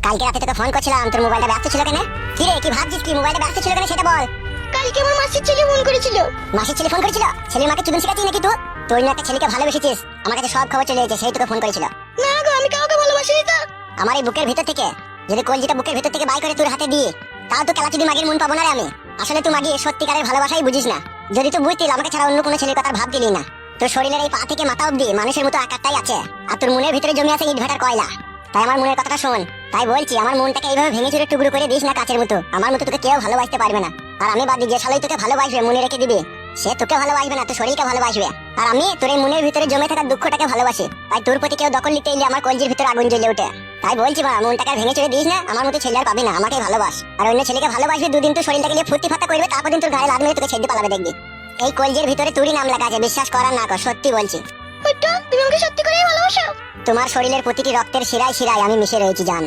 কালকে রাতে তোকে ফোন করছিলাম, তোর মোবাইলটা ব্যস্ত ছিল কেন? কি রে, কি ভাবছিস? কি মোবাইলটা ব্যস্ত ছিল কেন সেটা বল। কালকে আমার মাসির ছেলে ফোন করেছিল। মাসির ছেলে ফোন করেছিল? ছেলের মাকে চুদন শিখাচ্ছিস নাকি তুই? তুই না একটা ছেলেকে ভালোবেসেছিস, আমার কাছে সব খবর চলে এসেছে, সেই তোকে ফোন করেছিল। না গো, আমি কাউকে ভালোবাসিনি তো। আমার এই বুকের ভিতর থেকে যদি কলজিটা বুকের ভিতর থেকে বাই করে তোর হাতে দিয়ে, তাও তো কেলা চুদি মাগির মন পাবো না রে আমি। আসলে তুই মাগি সত্যিকারের ভালোবাসাই বুঝিস না। যদি তুই বুঝতিল আমাকে ছাড়া অন্য কোনো ছেলের কথা ভাবতিলি না। তোর শরীরের এই পা থেকে মাথা অব্দি মানুষের মতো আকারটাই আছে, আর তোর মনের ভিতরে জমি আছে ইটভাটার কয়লা। তাই আমার মনের কথাটা শোন। তাই বলছি, আমার মনটাকে এইভাবে ভেঙে চুরে টুকরো করে দিস না কাচের মতো। আমার মতো তোকে কেউ ভালোবাসতে পারবে না। আর আমি বাদ যে শালাই তোকে ভালোবাসবে মনে রেখে দিবি, সে তোকে ভালোবাসবে না, তোর শরীরকে ভালোবাসবে। আর আমি তোর এই মনের ভিতরে জমে থাকা দুঃখটাকে ভালোবাসি। তাই তোর প্রতি কেউ দখল নিতে এলে আমার কলজির ভিতরে আগুন জ্বলে ওঠে। তাই বলছি মা, মনটাকে ভেঙে চুরে দিস না। আমার মতো ছেলে আর পাবি না, আমাকে ভালোবাস। আর অন্য ছেলেকে ভালোবাসবি, দুদিন তো শরীরটাকে নিয়ে ফুর্তি ফাটা করবে, তারপর দিন তোর গায়ে লাদ মেরে তোকে ছেড়ে পালাবে দেখবি। এই কলজির ভিতরে তোরই নাম লেখা আছে, বিশ্বাস করার না কর, সত্যি বলছি। ওইটা তুমি আমাকে সত্যি করেই ভালোবাসো? তোমার শরীরের প্রতিটি রক্তের শিরায় শিরায় আমি মিশে রয়েছি জান।